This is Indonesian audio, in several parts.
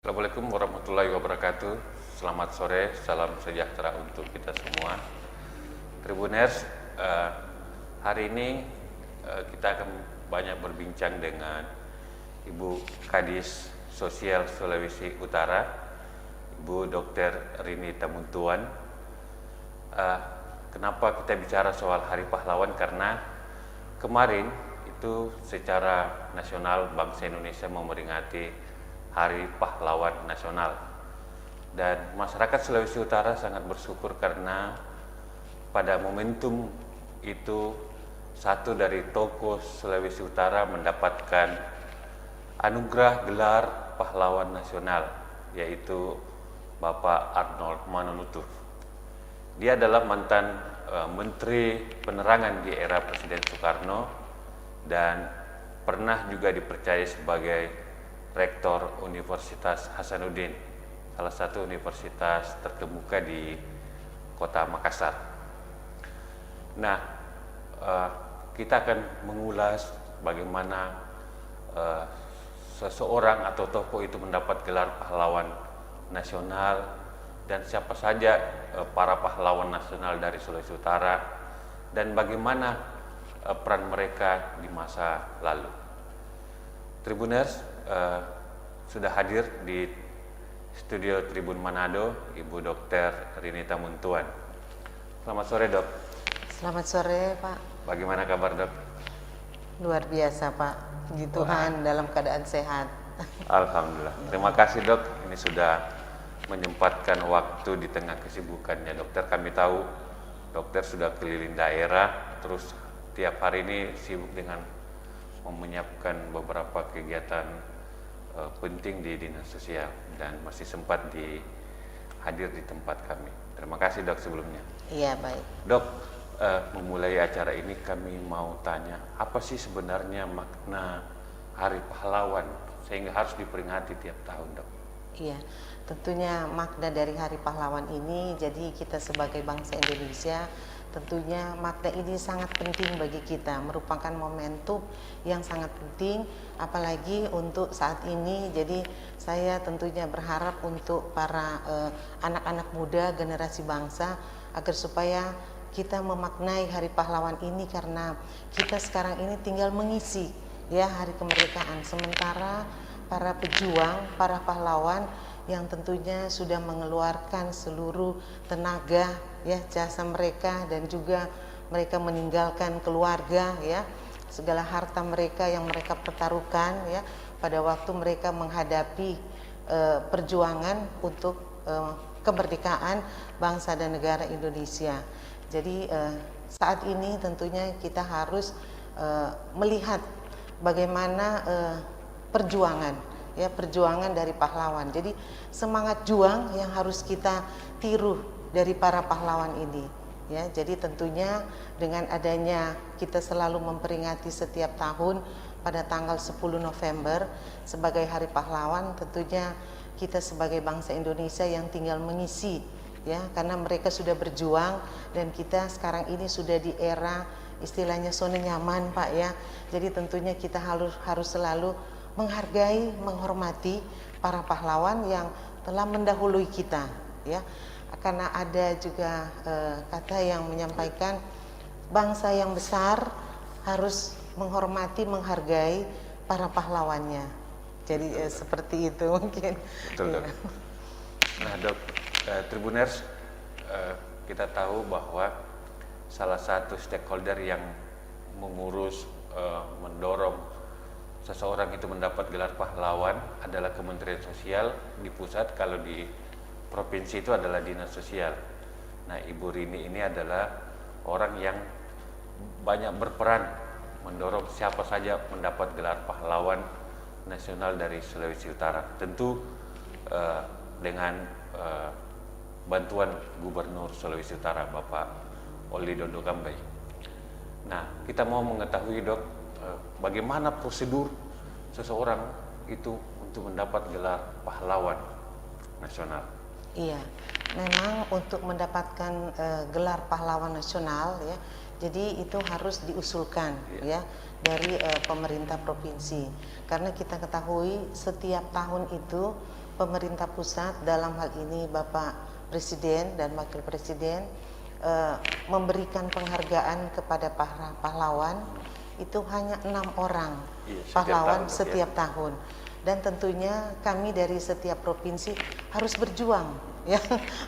Assalamualaikum warahmatullahi wabarakatuh. Selamat sore, salam sejahtera untuk kita semua. Tribuners, hari ini kita akan banyak berbincang dengan Ibu Kadis Sosial Sulawesi Utara, Ibu Dr. Rini Tamuntuan. Kenapa kita bicara soal Hari Pahlawan? Karena kemarin itu secara nasional bangsa Indonesia memperingati Hari Pahlawan Nasional, dan masyarakat Sulawesi Utara sangat bersyukur karena pada momentum itu satu dari tokoh Sulawesi Utara mendapatkan anugerah gelar Pahlawan Nasional, yaitu Bapak Arnold Manonutu. Dia adalah mantan Menteri Penerangan di era Presiden Soekarno dan pernah juga dipercaya sebagai Rektor Universitas Hasanuddin, salah satu universitas terkemuka di kota Makassar. Nah, kita akan mengulas bagaimana seseorang atau tokoh itu mendapat gelar pahlawan nasional dan siapa saja para pahlawan nasional dari Sulawesi Utara dan bagaimana peran mereka di masa lalu. Tribuners, sudah hadir di studio Tribun Manado Ibu Dr. Rini Tamuntuan. Selamat sore, Dok. Selamat sore, Pak. Bagaimana kabar, Dok? Luar biasa, Pak. Puji Tuhan, dalam keadaan sehat. Alhamdulillah. Terima kasih, Dok. Ini sudah menyempatkan waktu di tengah kesibukannya. Dokter, kami tahu dokter sudah keliling daerah, terus tiap hari ini sibuk dengan menyiapkan beberapa kegiatan penting di dinas sosial dan masih sempat hadir di tempat kami. Terima kasih, Dok, sebelumnya. Iya, baik. Dok, memulai acara ini kami mau tanya, apa sih sebenarnya makna Hari Pahlawan sehingga harus diperingati tiap tahun, Dok? Iya, tentunya makna dari Hari Pahlawan ini, jadi kita sebagai bangsa Indonesia tentunya makna ini sangat penting bagi kita, merupakan momentum yang sangat penting, apalagi untuk saat ini. Jadi saya tentunya berharap untuk para anak-anak muda, generasi bangsa, agar supaya kita memaknai Hari Pahlawan ini, karena kita sekarang ini tinggal mengisi ya hari kemerdekaan, sementara para pejuang, para pahlawan yang tentunya sudah mengeluarkan seluruh tenaga ya, jasa mereka, dan juga mereka meninggalkan keluarga ya, segala harta mereka yang mereka pertaruhkan ya pada waktu mereka menghadapi perjuangan untuk kemerdekaan bangsa dan negara Indonesia. Jadi saat ini tentunya kita harus melihat bagaimana perjuangan ya, perjuangan dari pahlawan. Jadi semangat juang yang harus kita tiru dari para pahlawan ini ya. Jadi tentunya dengan adanya kita selalu memperingati setiap tahun pada tanggal 10 November sebagai Hari Pahlawan, tentunya kita sebagai bangsa Indonesia yang tinggal mengisi ya, karena mereka sudah berjuang dan kita sekarang ini sudah di era istilahnya zona nyaman, Pak ya. Jadi tentunya kita harus selalu menghargai, menghormati para pahlawan yang telah mendahului kita ya. Karena ada juga kata yang menyampaikan bangsa yang besar harus menghormati, menghargai para pahlawannya. Jadi seperti itu mungkin. Betul, Dok. Nah, Dok, Tribuners, kita tahu bahwa salah satu stakeholder yang mengurus, mendorong seseorang itu mendapat gelar pahlawan adalah Kementerian Sosial di pusat, kalau di provinsi itu adalah Dinas Sosial. Nah, Ibu Rini ini adalah orang yang banyak berperan mendorong siapa saja mendapat gelar pahlawan nasional dari Sulawesi Utara. Tentu dengan bantuan Gubernur Sulawesi Utara, Bapak Oli Dondo Kambai. Nah, kita mau mengetahui, Dok, bagaimana prosedur seseorang itu untuk mendapat gelar pahlawan nasional? Iya, memang untuk mendapatkan gelar pahlawan nasional ya, jadi itu harus diusulkan ya dari pemerintah provinsi. Karena kita ketahui setiap tahun itu pemerintah pusat, dalam hal ini Bapak Presiden dan Wakil Presiden, memberikan penghargaan kepada para pahlawan itu hanya 6 orang pahlawan setiap tahun. Dan tentunya kami dari setiap provinsi harus berjuang, ya,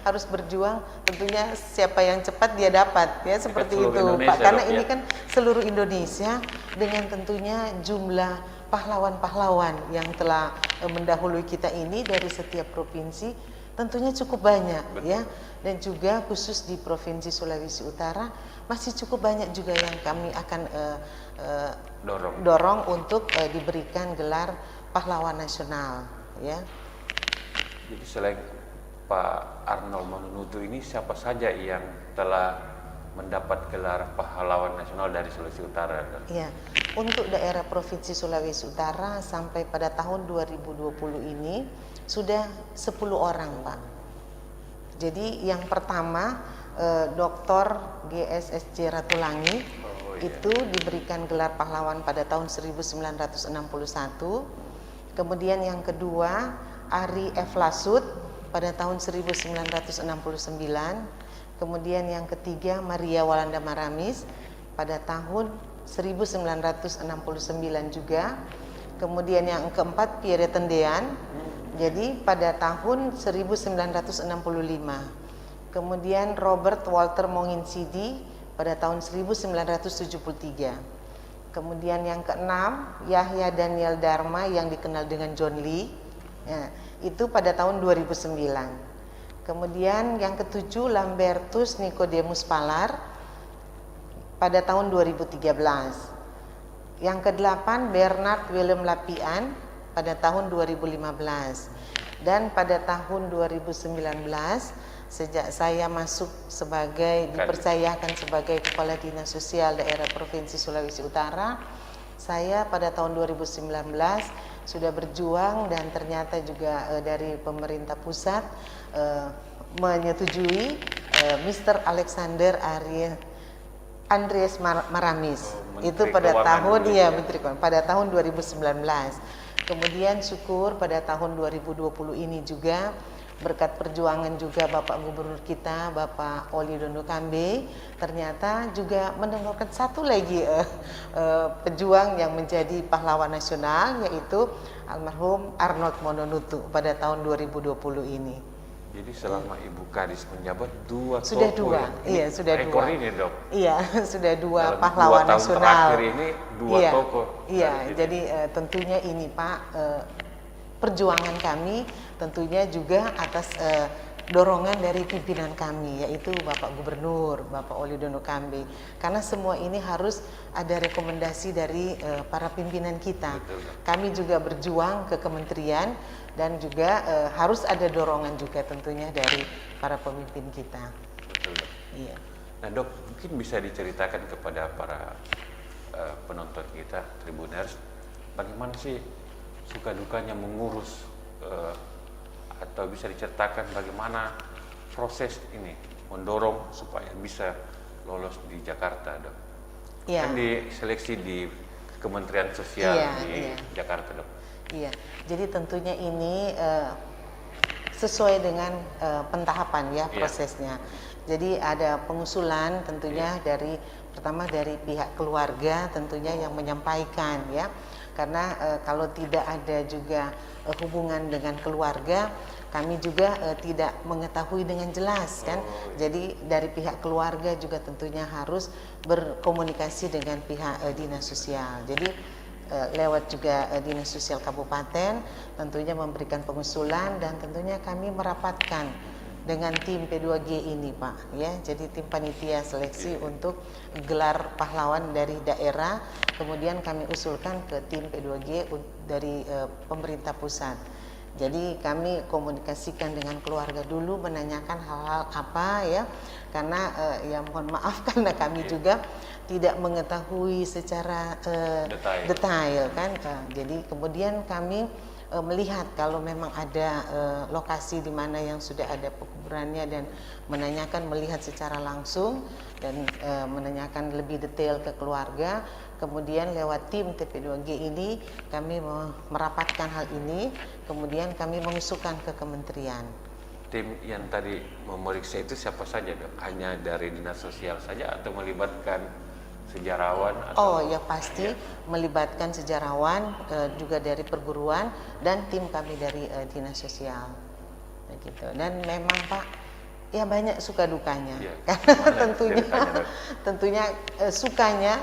harus berjuang. Tentunya siapa yang cepat dia dapat, ya, seperti itu, Pak. Karena ini kan seluruh Indonesia dengan tentunya jumlah pahlawan-pahlawan yang telah mendahului kita ini dari setiap provinsi tentunya cukup banyak, ya. Dan juga khusus di Provinsi Sulawesi Utara masih cukup banyak juga yang kami akan dorong untuk diberikan gelar pahlawan nasional, ya. Jadi selain Pak Arnold Mononutu ini, siapa saja yang telah mendapat gelar pahlawan nasional dari Sulawesi Utara? Ya, untuk daerah Provinsi Sulawesi Utara sampai pada tahun 2020 ini sudah 10 orang, Pak. Jadi yang pertama Dr. GSSJ Ratulangi itu diberikan gelar pahlawan pada tahun 1961. Kemudian yang kedua Ari F. Lasut pada tahun 1969. Kemudian yang ketiga Maria Walanda Maramis pada tahun 1969 juga. Kemudian yang keempat Pierre Tendean, jadi pada tahun 1965. Kemudian Robert Walter Monginsidi pada tahun 1973. Kemudian yang keenam Yahya Daniel Dharma yang dikenal dengan John Lee, ya, itu pada tahun 2009. Kemudian yang ketujuh Lambertus Nicodemus Palar pada tahun 2013. Yang kedelapan Bernard Willem Lapian pada tahun 2015. Dan pada tahun 2019 sejak saya masuk sebagai dipercayakan sebagai Kepala Dinas Sosial Daerah Provinsi Sulawesi Utara, saya pada tahun 2019 sudah berjuang dan ternyata juga dari pemerintah pusat menyetujui Mr. Alexander Andreas Maramis itu pada tahun Menteri Keuangan pada tahun 2019. Kemudian syukur pada tahun 2020 ini juga berkat perjuangan juga Bapak Gubernur kita, Bapak Oli Dondo Kambe, ternyata juga menemukan satu lagi pejuang yang menjadi pahlawan nasional, yaitu almarhum Arnold Mononutu pada tahun 2020 ini. Jadi selama Ibu Kadis menjabat sudah dua, ya? Sudah rekor dua. Ini, Dok. Iya, sudah dua Dalam pahlawan 2 tahun nasional. Terakhir ini 2 tokoh. Iya, jadi tentunya ini Pak, perjuangan kami tentunya juga atas dorongan dari pimpinan kami, yaitu Bapak Gubernur, Bapak Oli Dondo Kambe. Karena semua ini harus ada rekomendasi dari para pimpinan kita. Betul. Kami juga berjuang ke kementerian dan juga harus ada dorongan juga tentunya dari para pemimpin kita. Betul, Dok. Iya. Nah, Dok, mungkin bisa diceritakan kepada para penonton kita, Tribuners, bagaimana sih suka dukanya mengurus atau bisa diceritakan bagaimana proses ini mendorong supaya bisa lolos di Jakarta, Dok. Iya. Kan diseleksi di Kementerian Sosial di Jakarta, Dok. Iya, jadi tentunya ini sesuai dengan pentahapan ya prosesnya. Jadi ada pengusulan tentunya dari pertama dari pihak keluarga tentunya yang menyampaikan ya. Karena kalau tidak ada juga hubungan dengan keluarga, kami juga tidak mengetahui dengan jelas kan. Jadi dari pihak keluarga juga tentunya harus berkomunikasi dengan pihak dinas sosial. Jadi lewat juga dinas sosial kabupaten tentunya memberikan pengusulan dan tentunya kami merapatkan dengan tim P2G ini Pak ya. Jadi tim panitia seleksi untuk gelar pahlawan dari daerah, kemudian kami usulkan ke tim P2G dari pemerintah pusat. Jadi kami komunikasikan dengan keluarga dulu, menanyakan hal-hal apa ya, karena ya mohon maaf karena kami juga tidak mengetahui secara detail kan. Jadi kemudian kami melihat kalau memang ada lokasi di mana yang sudah ada pekuburannya dan menanyakan, melihat secara langsung dan menanyakan lebih detail ke keluarga, Kemudian lewat tim TP2G ini kami merapatkan hal ini, kemudian kami mengusulkan ke kementerian. Tim yang tadi memeriksa itu siapa saja, Dok? Hanya dari dinas sosial saja atau melibatkan sejarawan? Oh Atau ya pasti melibatkan sejarawan, juga dari perguruan dan tim kami dari dinas sosial. Begitu. Dan memang Pak, ya banyak suka dukanya. Ya, Karena gimana tentunya ceritanya, Dok? tentunya sukanya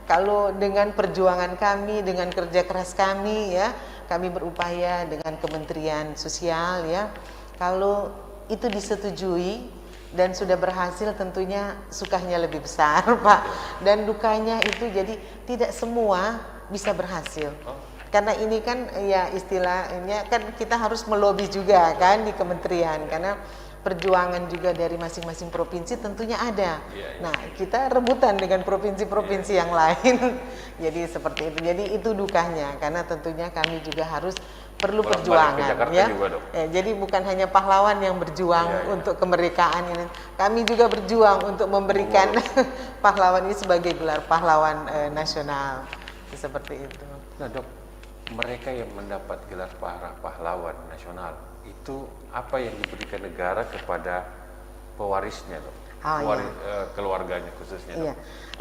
kalau dengan perjuangan kami, dengan kerja keras kami ya, kami berupaya dengan Kementerian Sosial ya. Kalau itu disetujui dan sudah berhasil, tentunya sukanya lebih besar Pak. Dan dukanya itu jadi tidak semua bisa berhasil. Karena ini kan ya istilahnya kan kita harus melobi juga kan di kementerian, karena perjuangan juga dari masing-masing provinsi tentunya ada. Nah, kita rebutan dengan provinsi-provinsi yang lain. Jadi seperti itu. Jadi itu dukanya, karena tentunya kami juga harus perlu Bolak-balik ke perjuangan Jakarta ya. juga, Dok. Jadi bukan hanya pahlawan yang berjuang untuk kemerdekaan ini. Kami juga berjuang untuk memberikan pahlawan ini sebagai gelar pahlawan nasional. Seperti itu. Nah, Dok, mereka yang mendapat gelar pahlawan nasional itu apa yang diberikan negara kepada pewarisnya, Dok? Keluarganya khususnya, Dok? Iya,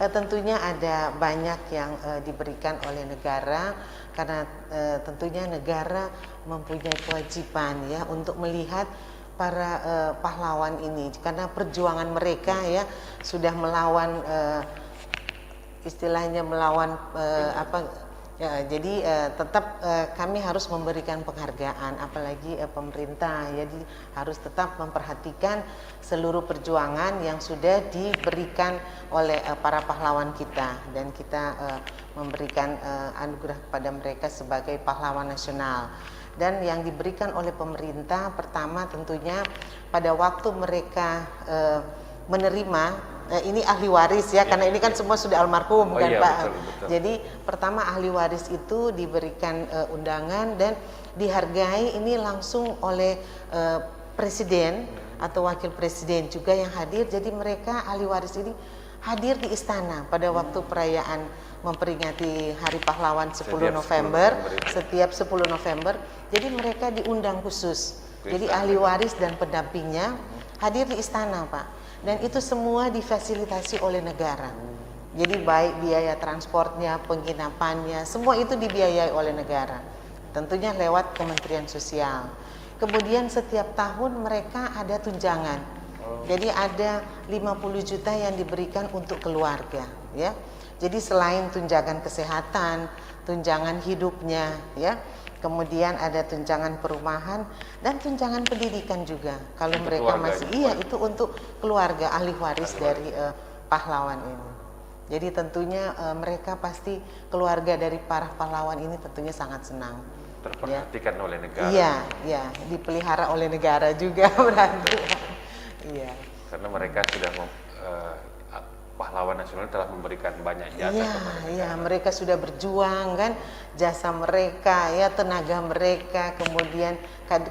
tentunya ada banyak yang diberikan oleh negara, karena tentunya negara mempunyai kewajiban ya untuk melihat para pahlawan ini, karena perjuangan mereka ya sudah melawan istilahnya melawan ya, jadi tetap kami harus memberikan penghargaan, apalagi pemerintah jadi harus tetap memperhatikan seluruh perjuangan yang sudah diberikan oleh para pahlawan kita, dan kita memberikan anugerah kepada mereka sebagai pahlawan nasional. Dan yang diberikan oleh pemerintah pertama tentunya pada waktu mereka menerima ini ahli waris ya, karena ini kan semua sudah almarhum kan Pak. Betul. Jadi pertama ahli waris itu diberikan undangan dan dihargai ini langsung oleh presiden atau wakil presiden juga yang hadir. Jadi mereka ahli waris ini hadir di istana pada waktu perayaan memperingati Hari Pahlawan 10 November, setiap 10 November. Jadi mereka diundang khusus. Jadi ahli waris dan pendampingnya hadir di istana Pak. Dan itu semua difasilitasi oleh negara. Jadi baik biaya transportnya, penginapannya, semua itu dibiayai oleh negara. Tentunya lewat Kementerian Sosial. Kemudian setiap tahun mereka ada tunjangan. Jadi ada 50 juta yang diberikan untuk keluarga, ya. Jadi selain tunjangan kesehatan, tunjangan hidupnya, ya. Kemudian ada tunjangan perumahan dan tunjangan pendidikan juga. Kalau untuk mereka masih itu untuk keluarga ahli waris dari pahlawan ini. Jadi tentunya mereka pasti keluarga dari para pahlawan ini tentunya sangat senang. Terperhatikan oleh negara. Iya, dipelihara oleh negara juga berarti. Iya. Karena mereka sudah pahlawan nasional telah memberikan banyak jasa kepada negara. Iya, mereka sudah berjuang kan, jasa mereka ya, tenaga mereka, kemudian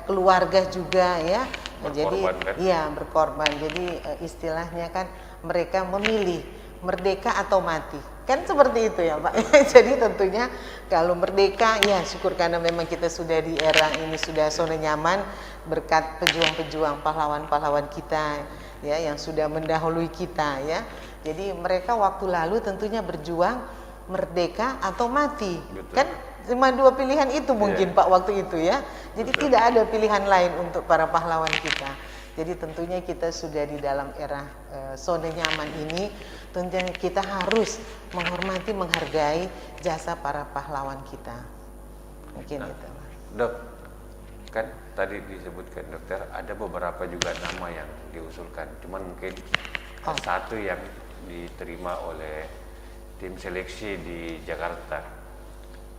keluarga juga ya. Berkorban, jadi kan? Iya, berkorban. Jadi istilahnya kan mereka memilih merdeka atau mati. Kan seperti itu ya, Pak. Jadi tentunya kalau merdeka ya syukur, karena memang kita sudah di era ini sudah zona nyaman berkat pejuang-pejuang pahlawan-pahlawan kita ya yang sudah mendahului kita ya. Jadi mereka waktu lalu tentunya berjuang merdeka atau mati. Betul. Kan cuma dua pilihan itu mungkin Pak waktu itu ya. Jadi tidak ada pilihan lain untuk para pahlawan kita. Jadi tentunya kita sudah di dalam era zona nyaman ini, tentunya kita harus menghormati, menghargai jasa para pahlawan kita. Mungkin itu. Dok, kan tadi disebutkan dokter ada beberapa juga nama yang diusulkan, cuman mungkin satu yang diterima oleh tim seleksi di Jakarta.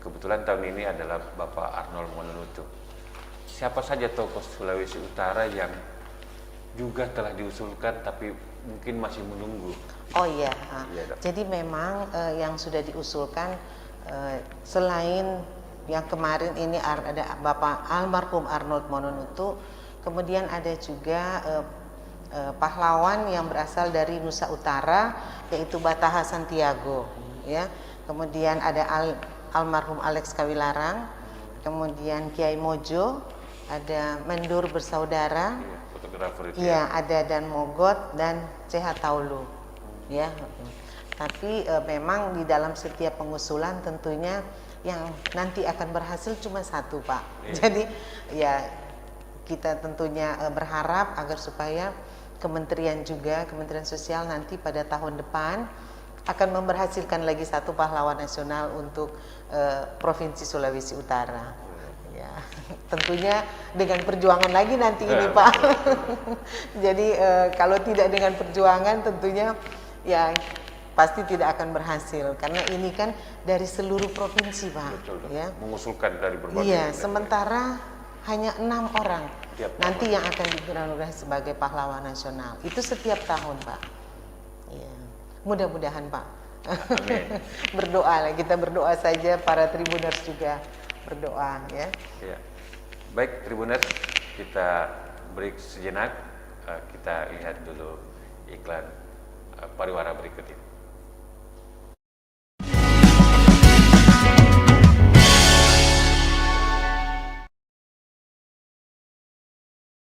Kebetulan tahun ini adalah Bapak Arnold Mononutu. Siapa saja tokoh Sulawesi Utara yang juga telah diusulkan tapi mungkin masih menunggu? Oh iya, Dok. jadi memang yang sudah diusulkan selain yang kemarin ini ada Bapak almarhum Arnold Mononutu, kemudian ada juga pahlawan yang berasal dari Nusa Utara, yaitu Bataha Santiago ya. kemudian ada almarhum Alex Kawilarang, kemudian Kiai Mojo, ada Mendur Bersaudara, Iya, fotografer itu iya ada Dan Mogot dan CH Taulu, ya. Tapi memang di dalam setiap pengusulan tentunya yang nanti akan berhasil cuma satu, Pak. Iya. Jadi ya kita tentunya berharap agar supaya Kementerian Sosial nanti pada tahun depan akan memberhasilkan lagi satu pahlawan nasional untuk Provinsi Sulawesi Utara. Ya, tentunya dengan perjuangan lagi nanti ini, Pak. Jadi kalau tidak dengan perjuangan tentunya ya pasti tidak akan berhasil karena ini kan dari seluruh provinsi, Pak. Betul, Ya. mengusulkan dari berbagai Iya, daerah. sementara hanya 6 orang Tiap nanti yang akan dianugerahi sebagai pahlawan nasional. Itu setiap tahun, Pak. Iya. Mudah-mudahan, Pak. Amin. Berdoa lah, kita berdoa saja, para Tribuners juga berdoa ya. Ya. Baik Tribuners, kita break sejenak. Kita lihat dulu iklan pariwara berikut ini.